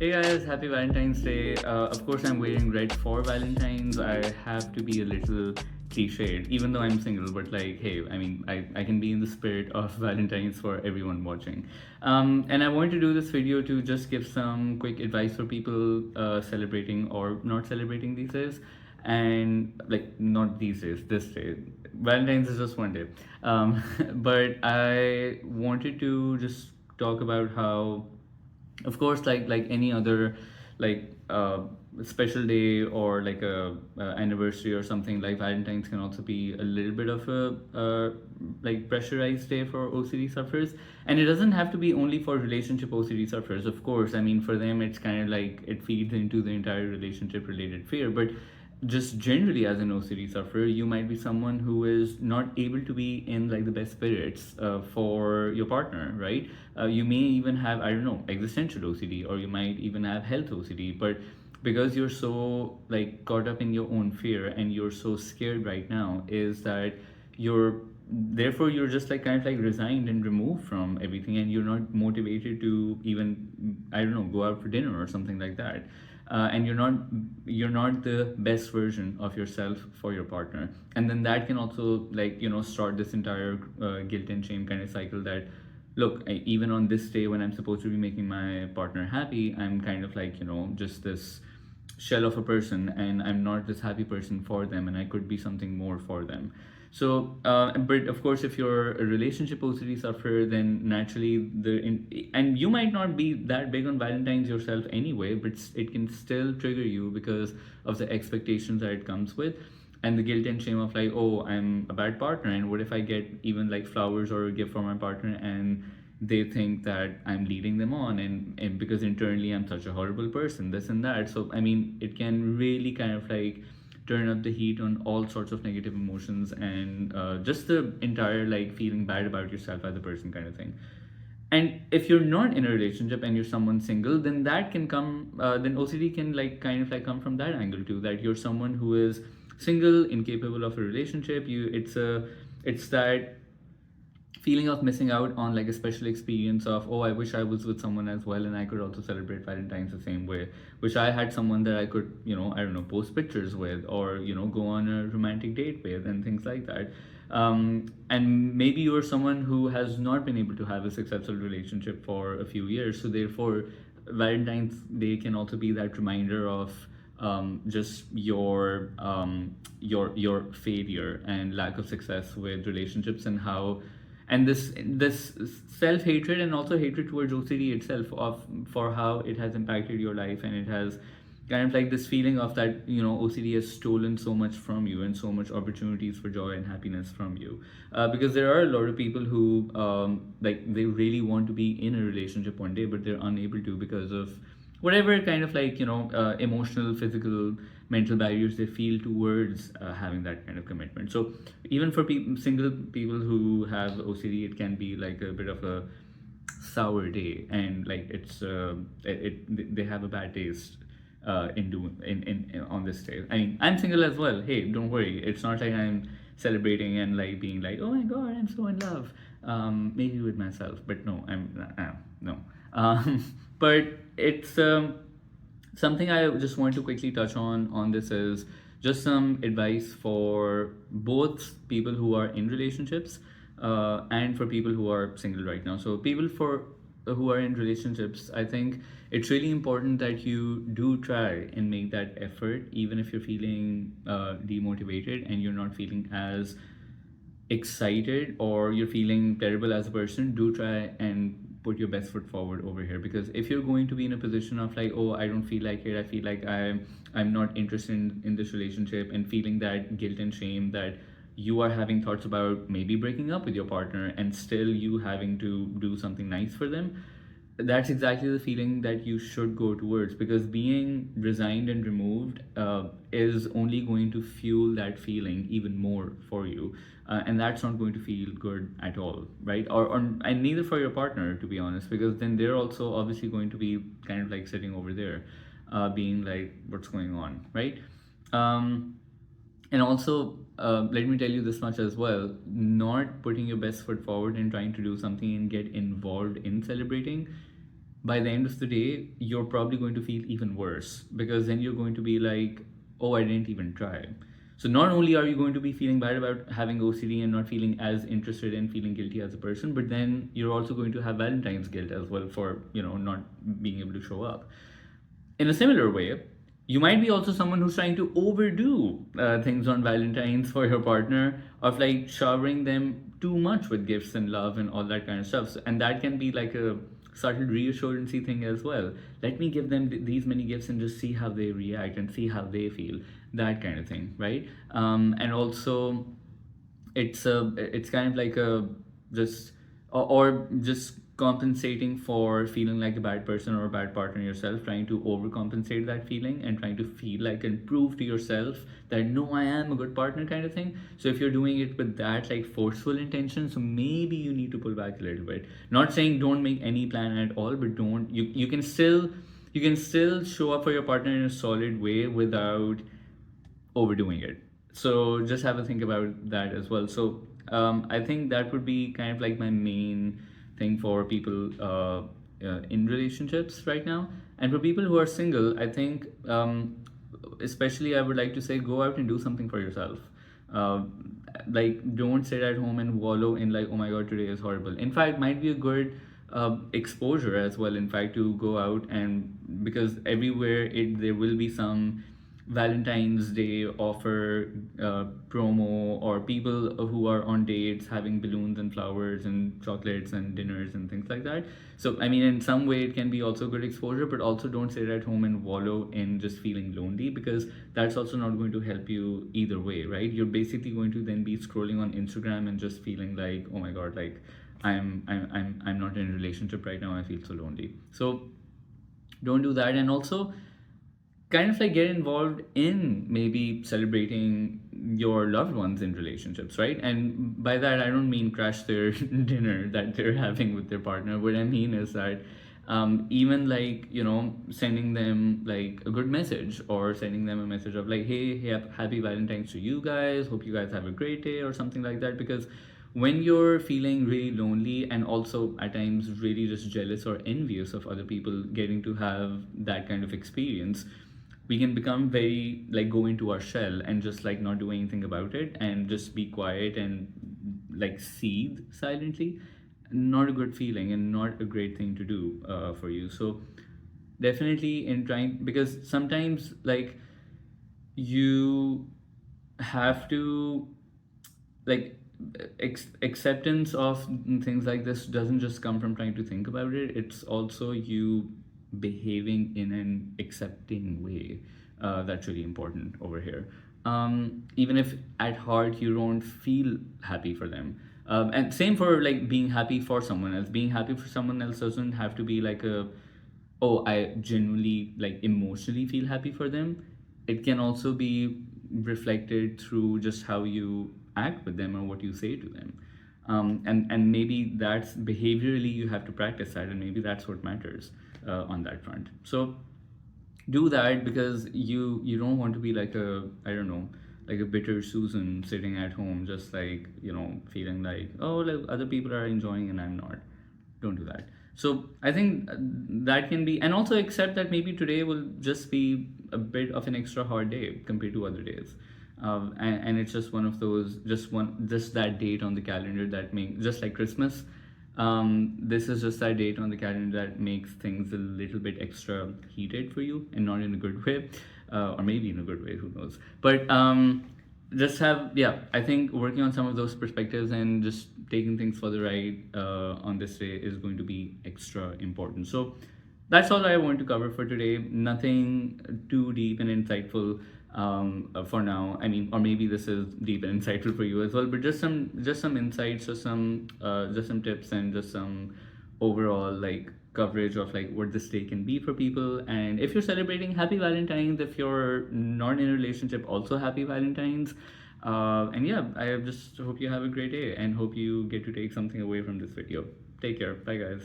Hey guys, happy Valentine's Day. Of course, I'm wearing red for Valentine's. I have to be a little cliched, even though I'm single, but like, hey, I can be in the spirit of Valentine's for everyone watching. And I wanted to do this video to just give some quick advice for people celebrating or not celebrating these days. And like, not these days, this day. Valentine's is just one day. But I wanted to just talk about how, of course, like any other like special day or like a anniversary or something, like Valentine's can also be a little bit of a like pressurized day for OCD sufferers. And it doesn't have to be only for relationship OCD sufferers, of course. I mean, for them it's kind of like it feeds into the entire relationship related fear. But just generally, as an OCD sufferer, you might be someone who is not able to be in like the best spirits for your partner, right? You may even have, I don't know, existential OCD, or you might even have health OCD. But because you're so like caught up in your own fear and you're so scared right now, is that you're therefore you're just like kind of like resigned and removed from everything, and you're not motivated to even, I don't know, go out for dinner or something like that. And you're not the best version of yourself for your partner. And then that can also, like, start this entire guilt and shame kind of cycle that, look, even on this day when I'm supposed to be making my partner happy, I'm kind of like, just this shell of a person, and I'm not this happy person for them, and I could be something more for them. So but of course, if you're a relationship OCD sufferer, then naturally and you might not be that big on Valentine's yourself anyway, but it can still trigger you because of the expectations that it comes with, and the guilt and shame of like, oh, I'm a bad partner, and what if I get even like flowers or a gift for my partner and they think that I'm leading them on, and because internally I'm such a horrible person, this and that. So I mean, it can really kind of like turn up the heat on all sorts of negative emotions, and just the entire like feeling bad about yourself as a person kind of thing. And if you're not in a relationship and you're someone single, then that can come then OCD can like kind of like come from that angle too, that you're someone who is single, incapable of a relationship. It's that feeling of missing out on like a special experience of, oh, I wish I was with someone as well, and I could also celebrate Valentine's the same way. Wish I had someone that I could, I don't know, post pictures with, or go on a romantic date with, and things like that. And maybe you're someone who has not been able to have a successful relationship for a few years, so therefore Valentine's Day can also be that reminder of just your failure and lack of success with relationships, and how, and this self hatred and also hatred towards OCD itself, of for how it has impacted your life, and it has kind of like this feeling of that, OCD has stolen so much from you and so much opportunities for joy and happiness from you. Because there are a lot of people who like they really want to be in a relationship one day, but they're unable to because of whatever kind of like, emotional, physical, mental barriers they feel towards having that kind of commitment. So even for single people who have OCD, it can be like a bit of a sour day, and like they have a bad taste in doing in on this day. I mean, I'm single as well. Hey, don't worry. It's not like I'm celebrating and like being like, oh my god, I'm so in love. Maybe with myself, but no, no. But it's something I just want to quickly touch on this is just some advice for both people who are in relationships and for people who are single right now. So people for who are in relationships, I think it's really important that you do try and make that effort, even if you're feeling demotivated and you're not feeling as excited, or you're feeling terrible as a person. Do try and put your best foot forward over here, because if you're going to be in a position of like, oh, I don't feel like it, I feel like I'm not interested in this relationship, and feeling that guilt and shame that you are having thoughts about maybe breaking up with your partner and still you having to do something nice for them, that's exactly the feeling that you should go towards, because being resigned and removed is only going to fuel that feeling even more for you, and that's not going to feel good at all, right? Or and neither for your partner, to be honest, because then they're also obviously going to be kind of like sitting over there being like, what's going on, right? And also, let me tell you this much as well: not putting your best foot forward and trying to do something and get involved in celebrating by the end of the day, you're probably going to feel even worse, because then you're going to be like, oh, I didn't even try. So not only are you going to be feeling bad about having OCD and not feeling as interested and feeling guilty as a person, but then you're also going to have Valentine's guilt as well for, not being able to show up. In a similar way, you might be also someone who's trying to overdo things on Valentine's for your partner, of like showering them too much with gifts and love and all that kind of stuff. And that can be like a subtle reassurancy thing as well. Let me give them these many gifts and just see how they react and see how they feel. That kind of thing, right? And also, it's kind of like a just or just compensating for feeling like a bad person or a bad partner yourself, trying to overcompensate that feeling and trying to feel like and prove to yourself that no, I am a good partner, kind of thing. So if you're doing it with that like forceful intention, so maybe you need to pull back a little bit. Not saying don't make any plan at all, but don't you can still show up for your partner in a solid way without overdoing it. So just have a think about that as well. So I think that would be kind of like my main thing for people in relationships right now. And for people who are single, I think especially I would like to say, go out and do something for yourself. Uh, like, don't sit at home and wallow in like, oh my god, today is horrible. In fact, might be a good exposure as well, in fact, to go out, and because everywhere there will be some Valentine's Day offer, promo, or people who are on dates having balloons and flowers and chocolates and dinners and things like that. So, I mean, in some way, it can be also good exposure, but also don't sit at home and wallow in just feeling lonely, because that's also not going to help you either way, right? You're basically going to then be scrolling on Instagram and just feeling like, oh my god, like I'm not in a relationship right now. I feel so lonely. So don't do that. And also, kind of like get involved in maybe celebrating your loved ones in relationships, right? And by that, I don't mean crash their dinner that they're having with their partner. What I mean is that even like, sending them like a good message, or sending them a message of like, hey, happy Valentine's to you guys, hope you guys have a great day, or something like that. Because when you're feeling really lonely, and also at times really just jealous or envious of other people getting to have that kind of experience, we can become very like, go into our shell and just like not do anything about it and just be quiet and like seethe silently. Not a good feeling and not a great thing to do for you. So definitely, in trying, because sometimes like you have to like acceptance of things like this doesn't just come from trying to think about it. It's also you behaving in an accepting way. That's really important over here. Even if at heart you don't feel happy for them, and same for like being happy for someone else. Being happy for someone else doesn't have to be like a, oh, I genuinely like emotionally feel happy for them. It can also be reflected through just how you act with them or what you say to them. And maybe that's behaviorally you have to practice that, and maybe that's what matters on that front. So do that, because you don't want to be like a, I don't know, like a bitter Susan sitting at home just like, feeling like, oh, like other people are enjoying and I'm not. Don't do that. So I think that can be, and also accept that maybe today will just be a bit of an extra hard day compared to other days. And it's just one of those, just that date on the calendar that makes, just like Christmas. This is just that date on the calendar that makes things a little bit extra heated for you, and not in a good way, or maybe in a good way, who knows. But just have, yeah, I think working on some of those perspectives and just taking things for the ride on this day is going to be extra important. So that's all I want to cover for today. Nothing too deep and insightful for now. I mean, or maybe this is deep and insightful for you as well. But just some insights, just some tips, and just some overall like coverage of like what this day can be for people. And if you're celebrating, happy Valentine's. If you're not in a relationship, also happy Valentine's. And yeah, I just hope you have a great day and hope you get to take something away from this video. Take care. Bye, guys.